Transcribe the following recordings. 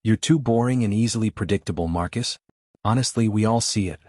"You're too boring and easily predictable, Marcus. Honestly, we all see it."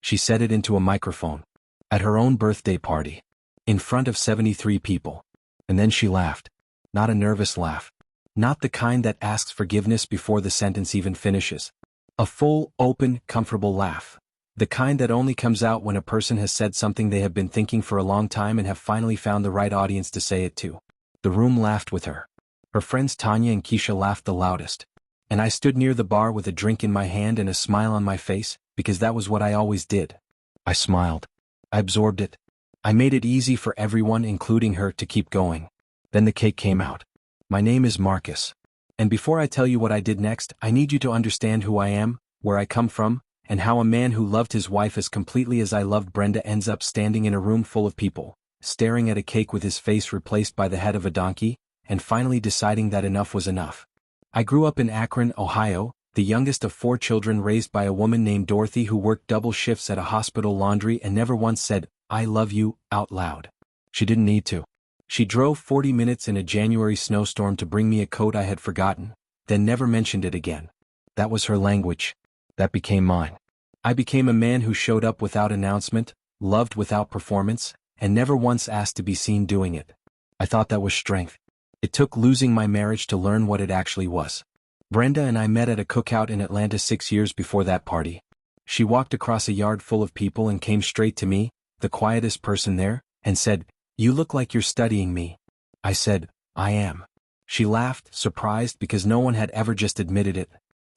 She said it into a microphone. At her own birthday party. In front of 73 people. And then she laughed. Not a nervous laugh. Not the kind that asks forgiveness before the sentence even finishes. A full, open, comfortable laugh. The kind that only comes out when a person has said something they have been thinking for a long time and have finally found the right audience to say it to. The room laughed with her. Her friends Tanya and Keisha laughed the loudest. And I stood near the bar with a drink in my hand and a smile on my face, because that was what I always did. I smiled. I absorbed it. I made it easy for everyone, including her, to keep going. Then the cake came out. My name is Marcus. And before I tell you what I did next, I need you to understand who I am, where I come from, and how a man who loved his wife as completely as I loved Brenda ends up standing in a room full of people, staring at a cake with his face replaced by the head of a donkey, and finally deciding that enough was enough. I grew up in Akron, Ohio, the youngest of 4 children raised by a woman named Dorothy who worked double shifts at a hospital laundry and never once said, "I love you," out loud. She didn't need to. She drove 40 minutes in a January snowstorm to bring me a coat I had forgotten, then never mentioned it again. That was her language. That became mine. I became a man who showed up without announcement, loved without performance, and never once asked to be seen doing it. I thought that was strength. It took losing my marriage to learn what it actually was. Brenda and I met at a cookout in Atlanta 6 years before that party. She walked across a yard full of people and came straight to me, the quietest person there, and said, "You look like you're studying me." I said, "I am." She laughed, surprised because no one had ever just admitted it.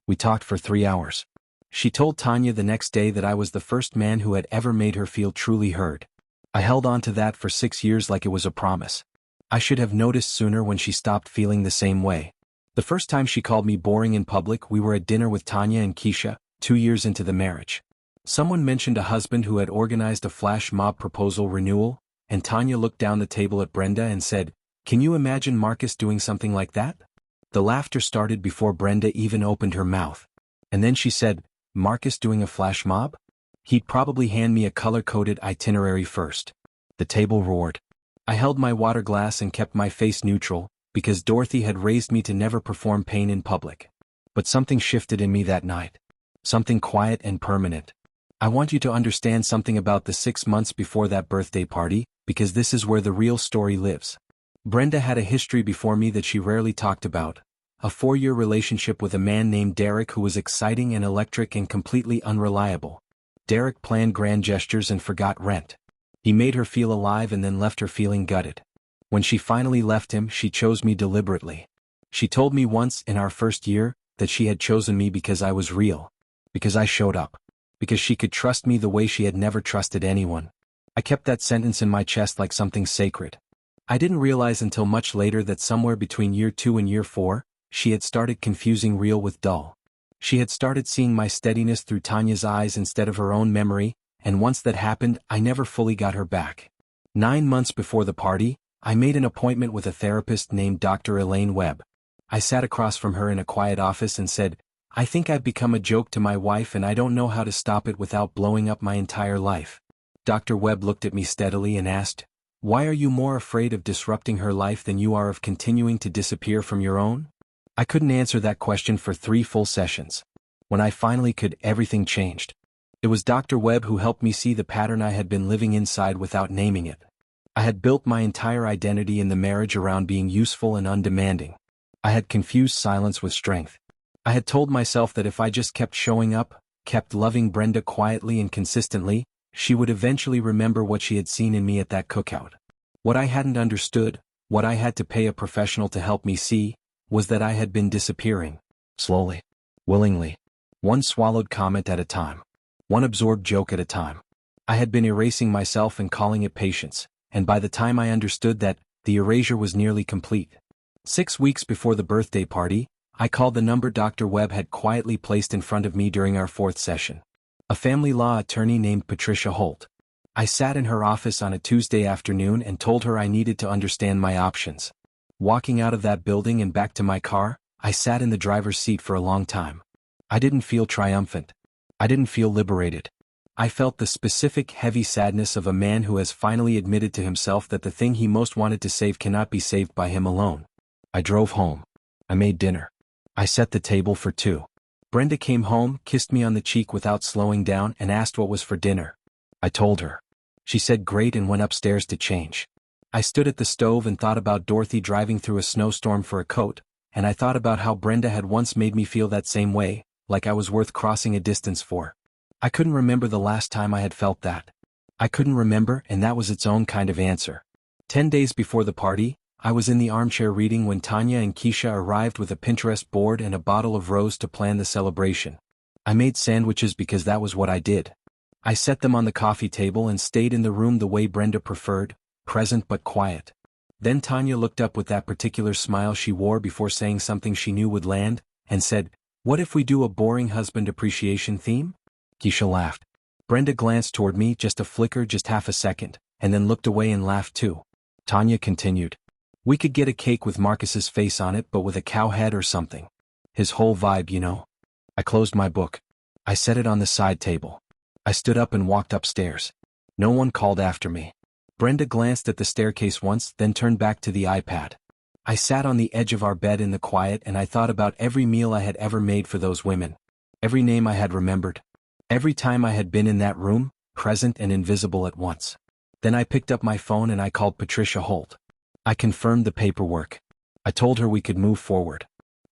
We talked for 3 hours. She told Tanya the next day that I was the first man who had ever made her feel truly heard. I held on to that for 6 years like it was a promise. I should have noticed sooner when she stopped feeling the same way. The first time she called me boring in public, we were at dinner with Tanya and Keisha, 2 years into the marriage. Someone mentioned a husband who had organized a flash mob proposal renewal, and Tanya looked down the table at Brenda and said, "Can you imagine Marcus doing something like that?" The laughter started before Brenda even opened her mouth. And then she said, "Marcus doing a flash mob? He'd probably hand me a color-coded itinerary first." The table roared. I held my water glass and kept my face neutral, because Dorothy had raised me to never perform pain in public. But something shifted in me that night. Something quiet and permanent. I want you to understand something about the 6 months before that birthday party, because this is where the real story lives. Brenda had a history before me that she rarely talked about. A 4-year relationship with a man named Derek who was exciting and electric and completely unreliable. Derek planned grand gestures and forgot rent. He made her feel alive and then left her feeling gutted. When she finally left him, she chose me deliberately. She told me once, in our first year, that she had chosen me because I was real. Because I showed up. Because she could trust me the way she had never trusted anyone. I kept that sentence in my chest like something sacred. I didn't realize until much later that somewhere between year 2 and year 4, she had started confusing real with dull. She had started seeing my steadiness through Tanya's eyes instead of her own memory, and once that happened, I never fully got her back. 9 months before the party, I made an appointment with a therapist named Dr. Elaine Webb. I sat across from her in a quiet office and said, "I think I've become a joke to my wife and I don't know how to stop it without blowing up my entire life." Dr. Webb looked at me steadily and asked, "Why are you more afraid of disrupting her life than you are of continuing to disappear from your own?" I couldn't answer that question for 3 full sessions. When I finally could, everything changed. It was Dr. Webb who helped me see the pattern I had been living inside without naming it. I had built my entire identity in the marriage around being useful and undemanding. I had confused silence with strength. I had told myself that if I just kept showing up, kept loving Brenda quietly and consistently, she would eventually remember what she had seen in me at that cookout. What I hadn't understood, what I had to pay a professional to help me see, was that I had been disappearing. Slowly. Willingly. One swallowed comment at a time. One absorbed joke at a time. I had been erasing myself and calling it patience, and by the time I understood that, the erasure was nearly complete. 6 weeks before the birthday party, I called the number Dr. Webb had quietly placed in front of me during our 4th session. A family law attorney named Patricia Holt. I sat in her office on a Tuesday afternoon and told her I needed to understand my options. Walking out of that building and back to my car, I sat in the driver's seat for a long time. I didn't feel triumphant. I didn't feel liberated. I felt the specific heavy sadness of a man who has finally admitted to himself that the thing he most wanted to save cannot be saved by him alone. I drove home. I made dinner. I set the table for two. Brenda came home, kissed me on the cheek without slowing down, and asked what was for dinner. I told her. She said great and went upstairs to change. I stood at the stove and thought about Dorothy driving through a snowstorm for a coat, and I thought about how Brenda had once made me feel that same way, like I was worth crossing a distance for. I couldn't remember the last time I had felt that. I couldn't remember, and that was its own kind of answer. 10 days before the party, I was in the armchair reading when Tanya and Keisha arrived with a Pinterest board and a bottle of rose to plan the celebration. I made sandwiches because that was what I did. I set them on the coffee table and stayed in the room the way Brenda preferred, present but quiet. Then Tanya looked up with that particular smile she wore before saying something she knew would land, and said, "What if we do a boring husband appreciation theme?" Keisha laughed. Brenda glanced toward me, just a flicker, just half a second, and then looked away and laughed too. Tanya continued, "We could get a cake with Marcus's face on it, but with a cow head or something. His whole vibe, you know." I closed my book. I set it on the side table. I stood up and walked upstairs. No one called after me. Brenda glanced at the staircase once, then turned back to the iPad. I sat on the edge of our bed in the quiet and I thought about every meal I had ever made for those women. Every name I had remembered. Every time I had been in that room, present and invisible at once. Then I picked up my phone and I called Patricia Holt. I confirmed the paperwork. I told her we could move forward.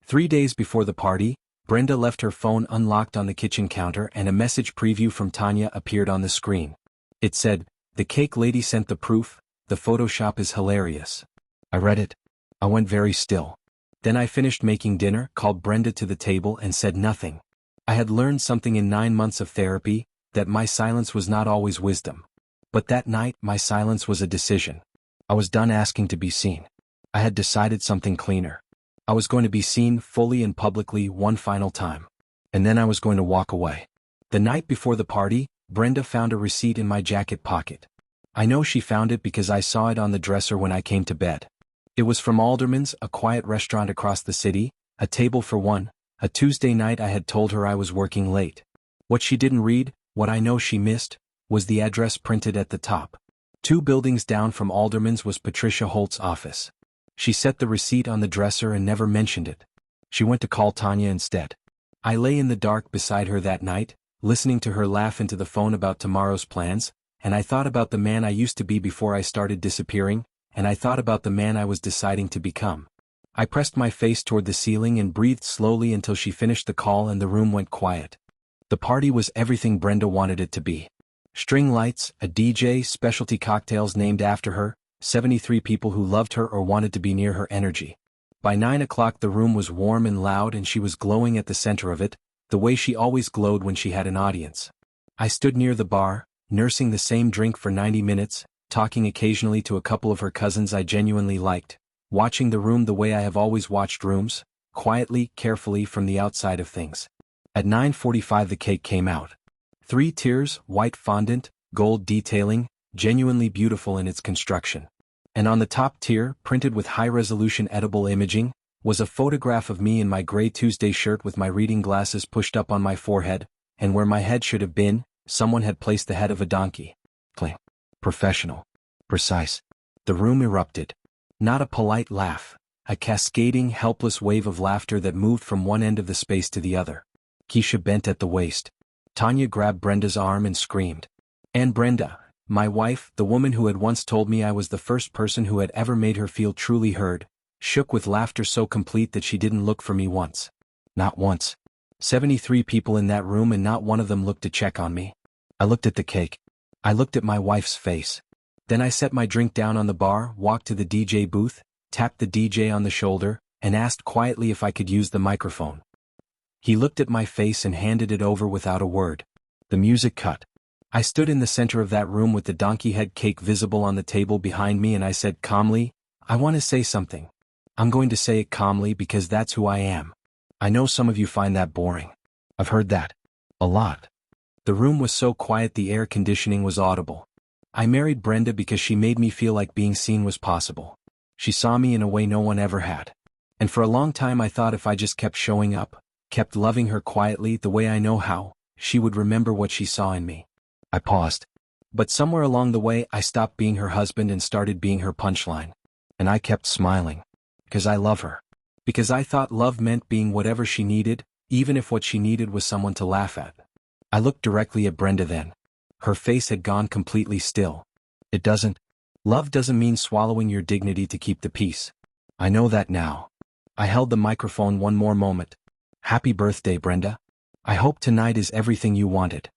3 days before the party, Brenda left her phone unlocked on the kitchen counter and a message preview from Tanya appeared on the screen. It said, "The cake lady sent the proof, the Photoshop is hilarious." I read it. I went very still. Then I finished making dinner, called Brenda to the table and said nothing. I had learned something in 9 months of therapy, that my silence was not always wisdom. But that night, my silence was a decision. I was done asking to be seen. I had decided something cleaner. I was going to be seen fully and publicly one final time. And then I was going to walk away. The night before the party, Brenda found a receipt in my jacket pocket. I know she found it because I saw it on the dresser when I came to bed. It was from Alderman's, a quiet restaurant across the city, a table for one, a Tuesday night I had told her I was working late. What she didn't read, what I know she missed, was the address printed at the top. 2 buildings down from Alderman's was Patricia Holt's office. She set the receipt on the dresser and never mentioned it. She went to call Tanya instead. I lay in the dark beside her that night, listening to her laugh into the phone about tomorrow's plans, and I thought about the man I used to be before I started disappearing, and I thought about the man I was deciding to become. I pressed my face toward the ceiling and breathed slowly until she finished the call and the room went quiet. The party was everything Brenda wanted it to be. String lights, a DJ, specialty cocktails named after her, 73 people who loved her or wanted to be near her energy. By 9 o'clock the room was warm and loud and she was glowing at the center of it, the way she always glowed when she had an audience. I stood near the bar, nursing the same drink for 90 minutes, talking occasionally to a couple of her cousins I genuinely liked, watching the room the way I have always watched rooms, quietly, carefully from the outside of things. At 9:45 the cake came out. 3 tiers, white fondant, gold detailing, genuinely beautiful in its construction. And on the top tier, printed with high-resolution edible imaging, was a photograph of me in my gray Tuesday shirt with my reading glasses pushed up on my forehead, and where my head should have been, someone had placed the head of a donkey. Cling. Professional. Precise. The room erupted. Not a polite laugh, a cascading, helpless wave of laughter that moved from one end of the space to the other. Keisha bent at the waist. Tanya grabbed Brenda's arm and screamed. And Brenda, my wife, the woman who had once told me I was the first person who had ever made her feel truly heard, shook with laughter so complete that she didn't look for me once. Not once. 73 people in that room and not one of them looked to check on me. I looked at the cake. I looked at my wife's face. Then I set my drink down on the bar, walked to the DJ booth, tapped the DJ on the shoulder, and asked quietly if I could use the microphone. He looked at my face and handed it over without a word. The music cut. I stood in the center of that room with the donkey head cake visible on the table behind me and I said calmly, "I want to say something. I'm going to say it calmly because that's who I am. I know some of you find that boring. I've heard that. A lot." The room was so quiet the air conditioning was audible. I married Brenda because she made me feel like being seen was possible. She saw me in a way no one ever had. And for a long time I thought if I just kept showing up, kept loving her quietly the way I know how, she would remember what she saw in me. I paused. But somewhere along the way I stopped being her husband and started being her punchline. And I kept smiling. Because I love her. Because I thought love meant being whatever she needed, even if what she needed was someone to laugh at. I looked directly at Brenda then. Her face had gone completely still. Love doesn't mean swallowing your dignity to keep the peace. I know that now. I held the microphone one more moment. Happy birthday, Brenda. I hope tonight is everything you wanted.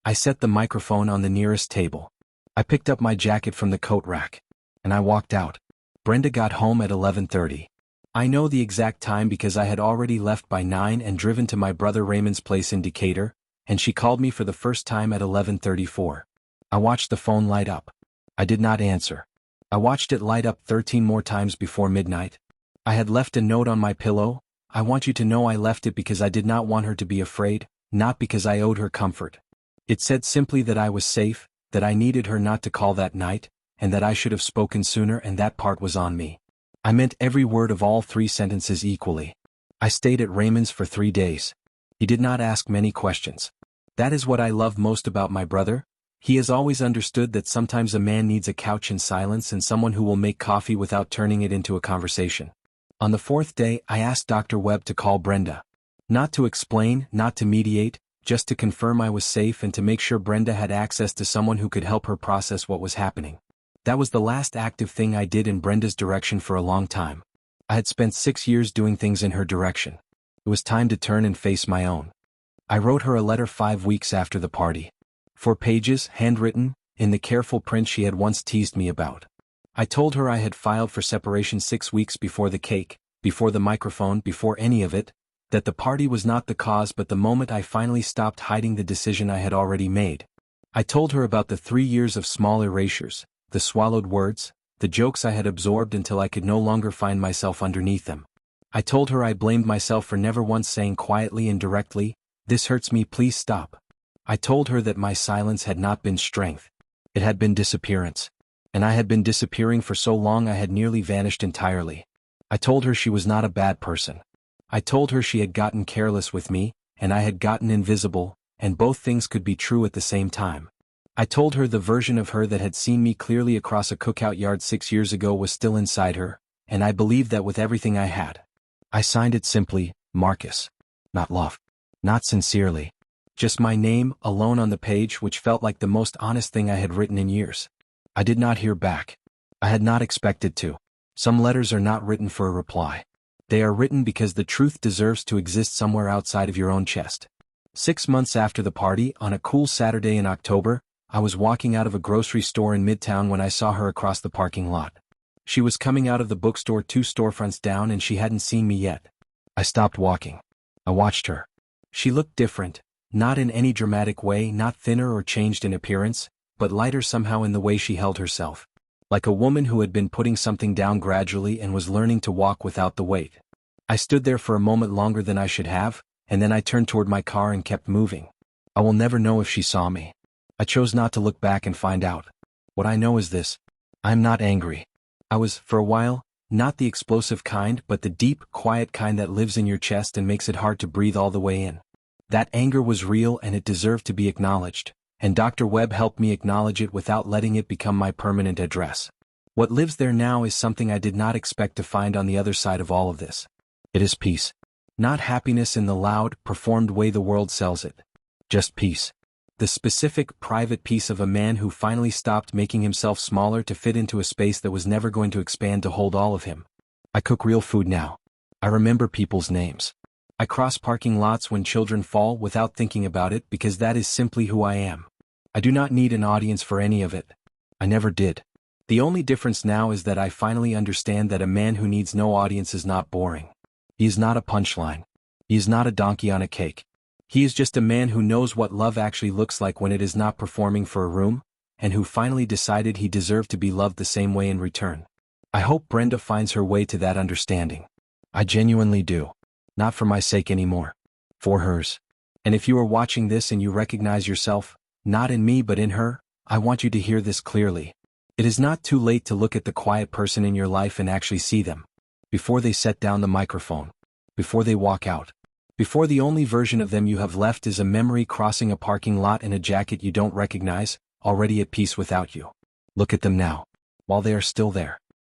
I set the microphone on the nearest table. I picked up my jacket from the coat rack. And I walked out. Brenda got home at 11:30. I know the exact time because I had already left by 9 and driven to my brother Raymond's place in Decatur, and she called me for the first time at 11:34. I watched the phone light up. I did not answer. I watched it light up 13 more times before midnight. I had left a note on my pillow. I want you to know I left it because I did not want her to be afraid, not because I owed her comfort. It said simply that I was safe, that I needed her not to call that night, and that I should have spoken sooner, and that part was on me. I meant every word of all 3 sentences equally. I stayed at Raymond's for 3 days. He did not ask many questions. That is what I love most about my brother. He has always understood that sometimes a man needs a couch in silence and someone who will make coffee without turning it into a conversation. On the 4th day, I asked Dr. Webb to call Brenda. Not to explain, not to mediate, just to confirm I was safe and to make sure Brenda had access to someone who could help her process what was happening. That was the last active thing I did in Brenda's direction for a long time. I had spent 6 years doing things in her direction. It was time to turn and face my own. I wrote her a letter 5 weeks after the party. 4 pages, handwritten, in the careful print she had once teased me about. I told her I had filed for separation 6 weeks before the cake, before the microphone, before any of it, that the party was not the cause but the moment I finally stopped hiding the decision I had already made. I told her about the 3 years of small erasures, the swallowed words, the jokes I had absorbed until I could no longer find myself underneath them. I told her I blamed myself for never once saying quietly and directly, "This hurts me, please stop." I told her that my silence had not been strength. It had been disappearance. And I had been disappearing for so long I had nearly vanished entirely. I told her she was not a bad person. I told her she had gotten careless with me, and I had gotten invisible, and both things could be true at the same time. I told her the version of her that had seen me clearly across a cookout yard 6 years ago was still inside her, and I believed that with everything I had. I signed it simply, Marcus. Not love. Not sincerely. Just my name, alone on the page, which felt like the most honest thing I had written in years. I did not hear back. I had not expected to. Some letters are not written for a reply. They are written because the truth deserves to exist somewhere outside of your own chest. 6 months after the party, on a cool Saturday in October, I was walking out of a grocery store in Midtown when I saw her across the parking lot. She was coming out of the bookstore 2 storefronts down and she hadn't seen me yet. I stopped walking. I watched her. She looked different, not in any dramatic way, not thinner or changed in appearance, but lighter somehow in the way she held herself. Like a woman who had been putting something down gradually and was learning to walk without the weight. I stood there for a moment longer than I should have, and then I turned toward my car and kept moving. I will never know if she saw me. I chose not to look back and find out. What I know is this. I am not angry. I was, for a while, not the explosive kind but the deep, quiet kind that lives in your chest and makes it hard to breathe all the way in. That anger was real and it deserved to be acknowledged, and Dr. Webb helped me acknowledge it without letting it become my permanent address. What lives there now is something I did not expect to find on the other side of all of this. It is peace. Not happiness in the loud, performed way the world sells it. Just peace. The specific, private peace of a man who finally stopped making himself smaller to fit into a space that was never going to expand to hold all of him. I cook real food now. I remember people's names. I cross parking lots when children fall without thinking about it because that is simply who I am. I do not need an audience for any of it. I never did. The only difference now is that I finally understand that a man who needs no audience is not boring. He is not a punchline. He is not a donkey on a cake. He is just a man who knows what love actually looks like when it is not performing for a room, and who finally decided he deserved to be loved the same way in return. I hope Brenda finds her way to that understanding. I genuinely do. Not for my sake anymore. For hers. And if you are watching this and you recognize yourself, not in me but in her, I want you to hear this clearly. It is not too late to look at the quiet person in your life and actually see them. Before they set down the microphone. Before they walk out. Before the only version of them you have left is a memory crossing a parking lot in a jacket you don't recognize, already at peace without you. Look at them now. While they are still there.